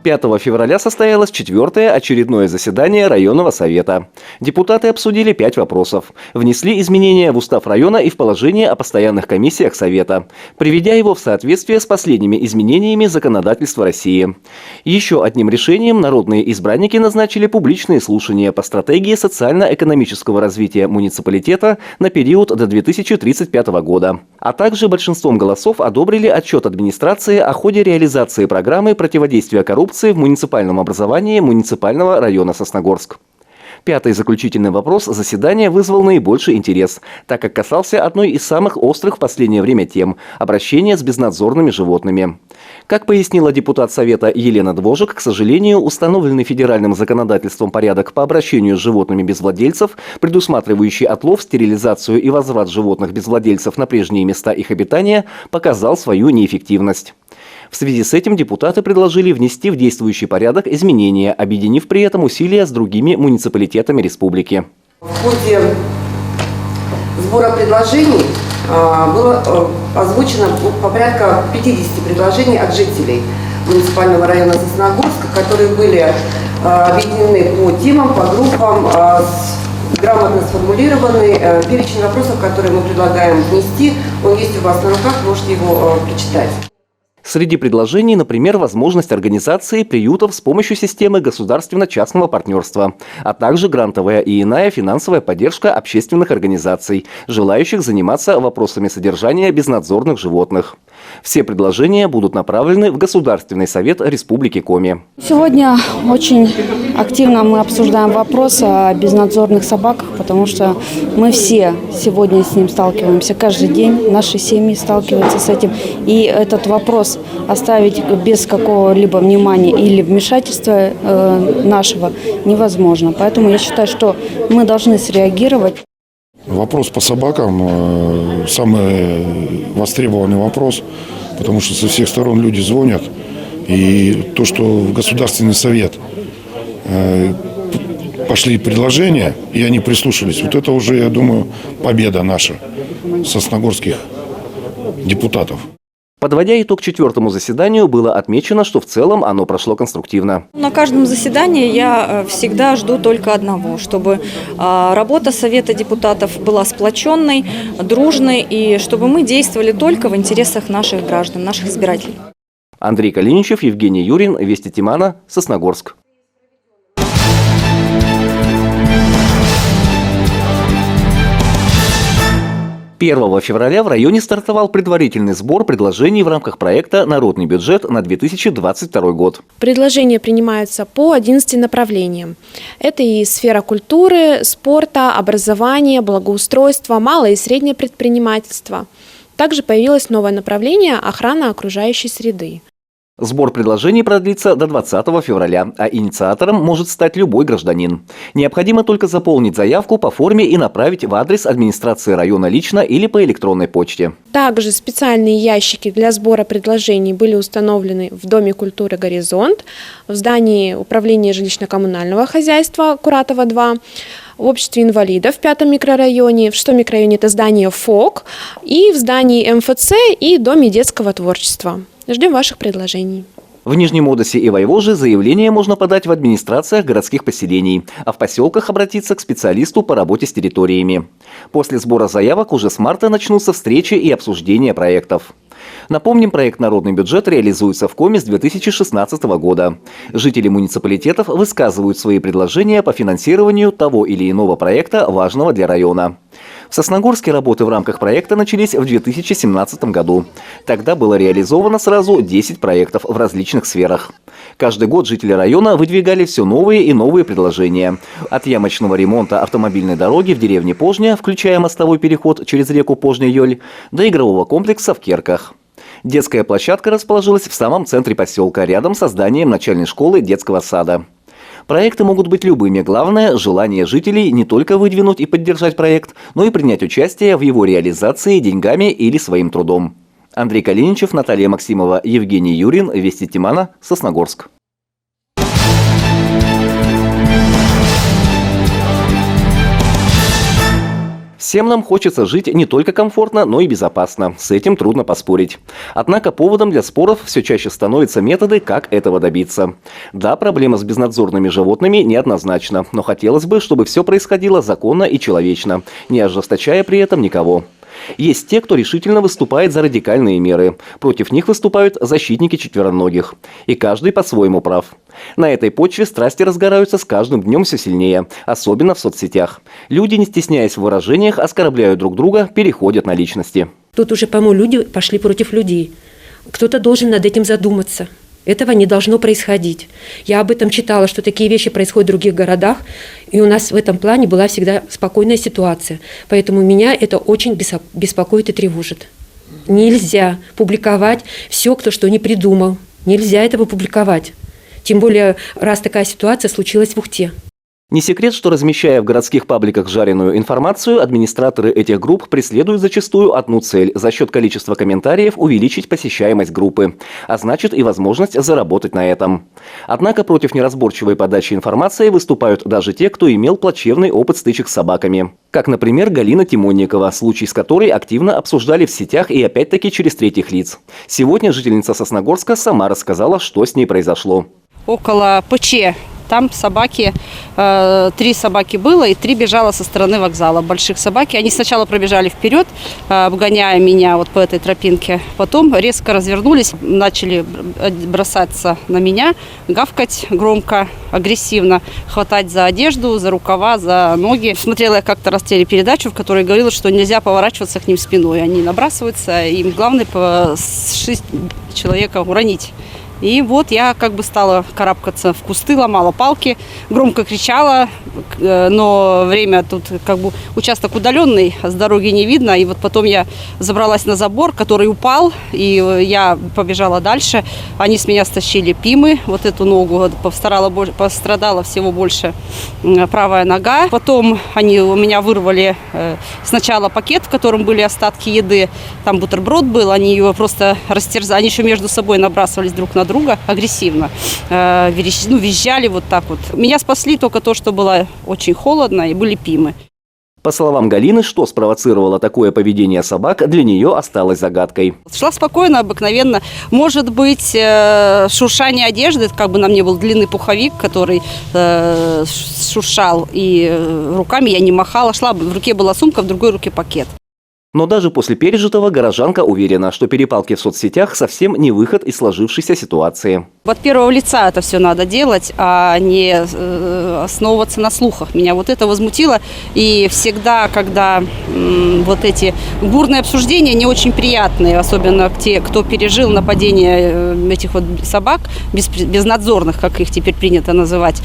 5 февраля состоялось 4-е очередное заседание районного совета. Депутаты обсудили 5 вопросов. Внесли изменения в устав района и в положение о постоянных комиссиях совета, приведя его в соответствие с последними изменениями законодательства России. Еще одним решением народные избранники назначили публичные слушания по стратегии социально-экономического развития муниципалитета на период до 2035 года. А также большинством голосов одобрили отчет администрации о ходе реализации программы противодействия коррупции в муниципальном образовании муниципального района Сосногорск. 5-й заключительный вопрос заседания вызвал наибольший интерес, так как касался одной из самых острых в последнее время тем – обращения с безнадзорными животными. Как пояснила депутат Совета Елена Двожик, к сожалению, установленный федеральным законодательством порядок по обращению с животными без владельцев, предусматривающий отлов, стерилизацию и возврат животных без владельцев на прежние места их обитания, показал свою неэффективность. В связи с этим депутаты предложили внести в действующий порядок изменения, объединив при этом усилия с другими муниципалитетами республики. В ходе сбора предложений было озвучено порядка 50 предложений от жителей муниципального района Сосногорска, которые были объединены по темам, по группам, грамотно сформулированный перечень вопросов, которые мы предлагаем внести. Он есть у вас на руках, можете его прочитать. Среди предложений, например, возможность организации приютов с помощью системы государственно-частного партнерства, а также грантовая и иная финансовая поддержка общественных организаций, желающих заниматься вопросами содержания безнадзорных животных. Все предложения будут направлены в Государственный совет Республики Коми. Сегодня очень активно мы обсуждаем вопрос о безнадзорных собаках, потому что мы все сегодня с ним сталкиваемся каждый день, наши семьи сталкиваются с этим. И этот вопрос оставить без какого-либо внимания или вмешательства нашего невозможно. Поэтому я считаю, что мы должны среагировать. Вопрос по собакам – самый востребованный вопрос, потому что со всех сторон люди звонят. И то, что в Государственный совет пошли предложения, и они прислушались, вот это уже, я думаю, победа наша, сосногорских депутатов. Подводя итог 4-му заседанию, было отмечено, что в целом оно прошло конструктивно. На каждом заседании я всегда жду только одного, чтобы работа Совета депутатов была сплоченной, дружной, и чтобы мы действовали только в интересах наших граждан, наших избирателей. Андрей Калиничев, Евгений Юрин, Вести Тимана, Сосногорск. 1 февраля в районе стартовал предварительный сбор предложений в рамках проекта «Народный бюджет» на 2022 год. Предложения принимаются по 11 направлениям. Это и сфера культуры, спорта, образования, благоустройства, малое и среднее предпринимательство. Также появилось новое направление – охрана окружающей среды. Сбор предложений продлится до 20 февраля, а инициатором может стать любой гражданин. Необходимо только заполнить заявку по форме и направить в адрес администрации района лично или по электронной почте. Также специальные ящики для сбора предложений были установлены в Доме культуры «Горизонт», в здании управления жилищно-коммунального хозяйства Куратова 2, в обществе инвалидов в 5-м микрорайоне, в 6-м микрорайоне это здание ФОК, и в здании МФЦ и Доме детского творчества. Ждем ваших предложений. В Нижнем Одессе и Войвоже заявление можно подать в администрациях городских поселений, а в поселках обратиться к специалисту по работе с территориями. После сбора заявок уже с марта начнутся встречи и обсуждения проектов. Напомним, проект «Народный бюджет» реализуется в Коми с 2016 года. Жители муниципалитетов высказывают свои предложения по финансированию того или иного проекта, важного для района. В Сосногорске работы в рамках проекта начались в 2017 году. Тогда было реализовано сразу 10 проектов в различных сферах. Каждый год жители района выдвигали все новые и новые предложения. От ямочного ремонта автомобильной дороги в деревне Пожня, включая мостовой переход через реку Пожня-Йоль, до игрового комплекса в Керках. Детская площадка расположилась в самом центре поселка, рядом со зданием начальной школы детского сада. Проекты могут быть любыми. Главное – желание жителей не только выдвинуть и поддержать проект, но и принять участие в его реализации деньгами или своим трудом. Андрей Калиничев, Наталья Максимова, Евгений Юрин, Вести Тимана, Сосногорск. Всем нам хочется жить не только комфортно, но и безопасно. С этим трудно поспорить. Однако поводом для споров все чаще становятся методы, как этого добиться. Да, проблема с безнадзорными животными неоднозначна, но хотелось бы, чтобы все происходило законно и человечно, не ожесточая при этом никого. Есть те, кто решительно выступает за радикальные меры. Против них выступают защитники четвероногих. И каждый по-своему прав. На этой почве страсти разгораются с каждым днем все сильнее, особенно в соцсетях. Люди, не стесняясь в выражениях, оскорбляют друг друга, переходят на личности. Тут уже, по-моему, люди пошли против людей. Кто-то должен над этим задуматься. Этого не должно происходить. Я об этом читала, что такие вещи происходят в других городах, и у нас в этом плане была всегда спокойная ситуация. Поэтому меня это очень беспокоит и тревожит. Нельзя публиковать все, кто что не придумал. Нельзя этого публиковать. Тем более, раз такая ситуация случилась в Ухте. Не секрет, что, размещая в городских пабликах жареную информацию, администраторы этих групп преследуют зачастую одну цель – за счет количества комментариев увеличить посещаемость группы, а значит и возможность заработать на этом. Однако против неразборчивой подачи информации выступают даже те, кто имел плачевный опыт стычек с собаками. Как, например, Галина Тимонникова, случай с которой активно обсуждали в сетях и опять-таки через третьих лиц. Сегодня жительница Сосногорска сама рассказала, что с ней произошло. Около ПЧ. Там собаки, 3 собаки было, и 3 бежало со стороны вокзала. Больших собаки. Они сначала пробежали вперед, обгоняя меня вот по этой тропинке. Потом резко развернулись, начали бросаться на меня, гавкать громко, агрессивно, хватать за одежду, за рукава, за ноги. Смотрела я как-то раз телепередачу, в которой говорила, что нельзя поворачиваться к ним спиной. Они набрасываются, им главное сшить человека, уронить. И вот я как бы стала карабкаться в кусты, ломала палки, громко кричала, но время тут как бы участок удаленный, с дороги не видно. И вот потом я забралась на забор, который упал, и я побежала дальше. Они с меня стащили пимы, вот эту ногу, пострадала всего больше правая нога. Потом они у меня вырвали сначала пакет, в котором были остатки еды, там бутерброд был, они его просто растерзали, они еще между собой набрасывались друг на друга агрессивно, визжали вот так вот. Меня спасли только то, что было очень холодно и были пимы. По словам Галины, что спровоцировало такое поведение собак, для нее осталось загадкой. Шла спокойно, обыкновенно. Может быть, шуршание одежды, как бы на мне был длинный пуховик, который шуршал, и руками я не махала. Шла, в руке была сумка, в другой руке пакет. Но даже после пережитого горожанка уверена, что перепалки в соцсетях совсем не выход из сложившейся ситуации. От первого лица это все надо делать, а не основываться на слухах. Меня вот это возмутило. И всегда, когда вот эти бурные обсуждения не очень приятные, особенно те, кто пережил нападение этих вот собак, безнадзорных, как их теперь принято называть,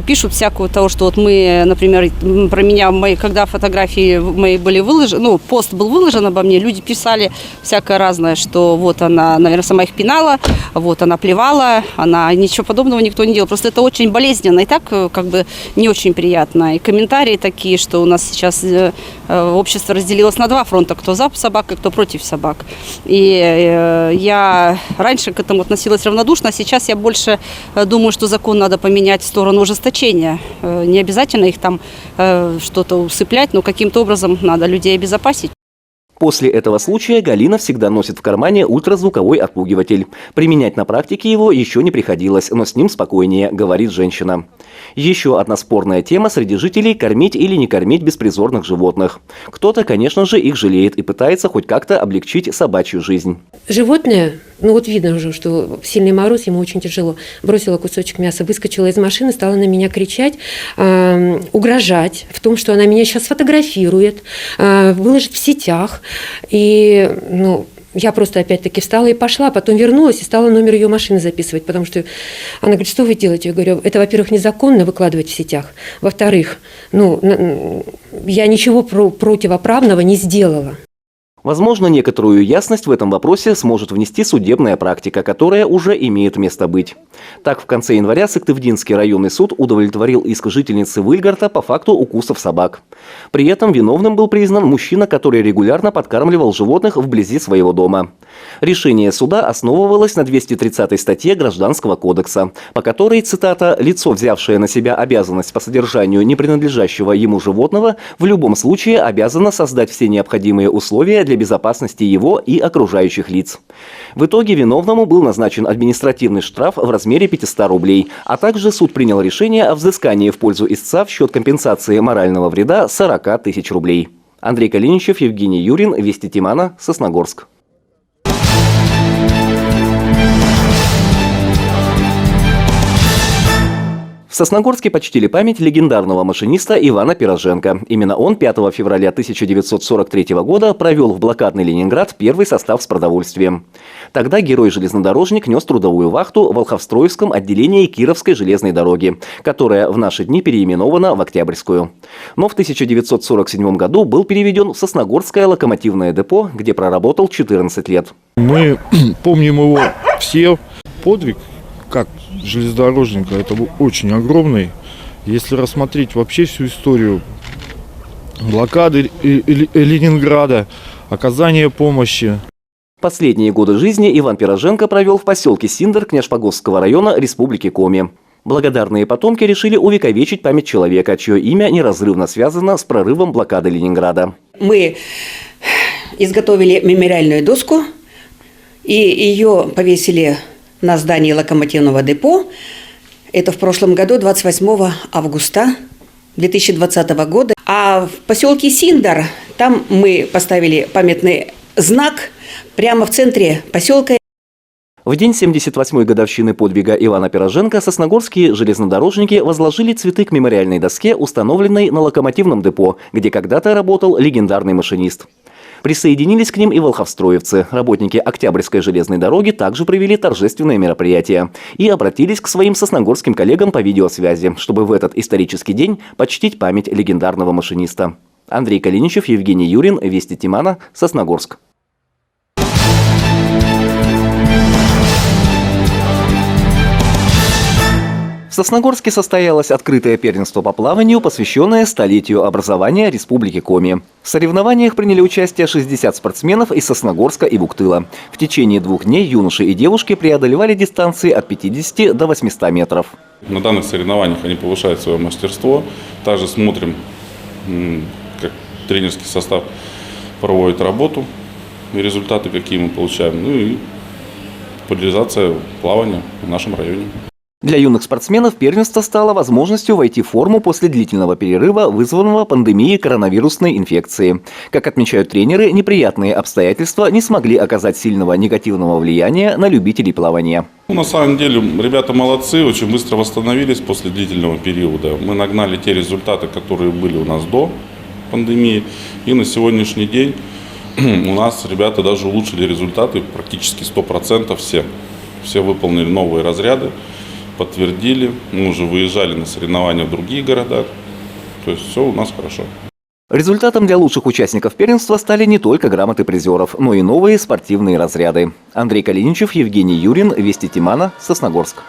пишут всякого того, что вот мы, например, про меня, когда фотографии мои были выложены, пост был выложен обо мне, люди писали всякое разное, что вот она, наверное, сама их пинала, вот она плевала, ничего подобного никто не делал. Просто это очень болезненно и так как бы не очень приятно. И комментарии такие, что у нас сейчас общество разделилось на 2 фронта, кто за собак и кто против собак. И я раньше к этому относилась равнодушно, а сейчас я больше думаю, что закон надо поменять в сторону ужесточения. Не обязательно их там что-то усыплять, но каким-то образом надо людей обезопасить. После этого случая Галина всегда носит в кармане ультразвуковой отпугиватель. Применять на практике его еще не приходилось, но с ним спокойнее, говорит женщина. Еще одна спорная тема среди жителей – кормить или не кормить беспризорных животных. Кто-то, конечно же, их жалеет и пытается хоть как-то облегчить собачью жизнь. Животное, вот видно уже, что в сильный мороз ему очень тяжело. Бросила кусочек мяса, выскочила из машины, стала на меня кричать, угрожать в том, что она меня сейчас сфотографирует, выложит в сетях. И, я просто опять-таки встала и пошла, потом вернулась и стала номер ее машины записывать, потому что она говорит, что вы делаете? Я говорю, это, во-первых, незаконно выкладывать в сетях, во-вторых, я ничего противоправного не сделала. Возможно, некоторую ясность в этом вопросе сможет внести судебная практика, которая уже имеет место быть. Так, в конце января Сыктывдинский районный суд удовлетворил иск жительницы Выльгарта по факту укусов собак. При этом виновным был признан мужчина, который регулярно подкармливал животных вблизи своего дома. Решение суда основывалось на 230-й статье Гражданского кодекса, по которой, цитата, «лицо, взявшее на себя обязанность по содержанию не принадлежащего ему животного, в любом случае обязано создать все необходимые условия для безопасности его и окружающих лиц». В итоге виновному был назначен административный штраф в размере 500 рублей, а также суд принял решение о взыскании в пользу истца в счет компенсации морального вреда 40 тысяч рублей. Андрей Калиничев, Евгений Юрин, Вести Тимана, Сосногорск. В Сосногорске почтили память легендарного машиниста Ивана Пироженко. Именно он 5 февраля 1943 года провел в блокадный Ленинград первый состав с продовольствием. Тогда герой-железнодорожник нес трудовую вахту в Волховстроевском отделении Кировской железной дороги, которая в наши дни переименована в Октябрьскую. Но в 1947 году был переведен в Сосногорское локомотивное депо, где проработал 14 лет. Мы помним его все. Подвиг как железнодорожника это был очень огромный. Если рассмотреть вообще всю историю блокады Ленинграда, оказания помощи. Последние годы жизни Иван Пироженко провел в поселке Синдер Княжпогосского района Республики Коми. Благодарные потомки решили увековечить память человека, чье имя неразрывно связано с прорывом блокады Ленинграда. Мы изготовили мемориальную доску, и ее повесили на здании локомотивного депо. Это в прошлом году, 28 августа 2020 года. А в поселке Синдар, там мы поставили памятный знак прямо в центре поселка. В день 78-й годовщины подвига Ивана Пироженко сосногорские железнодорожники возложили цветы к мемориальной доске, установленной на локомотивном депо, где когда-то работал легендарный машинист. Присоединились к ним и волховстроевцы. Работники Октябрьской железной дороги также провели торжественное мероприятие и обратились к своим сосногорским коллегам по видеосвязи, чтобы в этот исторический день почтить память легендарного машиниста. Андрей Калиничев, Евгений Юрин, Вести Тимана, Сосногорск. В Сосногорске состоялось открытое первенство по плаванию, посвященное столетию образования Республики Коми. В соревнованиях приняли участие 60 спортсменов из Сосногорска и Буктыла. В течение 2 дней юноши и девушки преодолевали дистанции от 50 до 800 метров. На данных соревнованиях они повышают свое мастерство. Также смотрим, как тренерский состав проводит работу, и результаты, какие мы получаем. Ну и популяризация плавания в нашем районе. Для юных спортсменов первенство стало возможностью войти в форму после длительного перерыва, вызванного пандемией коронавирусной инфекции. Как отмечают тренеры, неприятные обстоятельства не смогли оказать сильного негативного влияния на любителей плавания. На самом деле ребята молодцы, очень быстро восстановились после длительного периода. Мы нагнали те результаты, которые были у нас до пандемии. И на сегодняшний день у нас ребята даже улучшили результаты практически 100% все. Все выполнили новые разряды. Подтвердили, мы уже выезжали на соревнования в другие города, то есть все у нас хорошо. Результатом для лучших участников первенства стали не только грамоты призеров, но и новые спортивные разряды. Андрей Калиничев, Евгений Юрин, Вести Тимана, Сосногорск.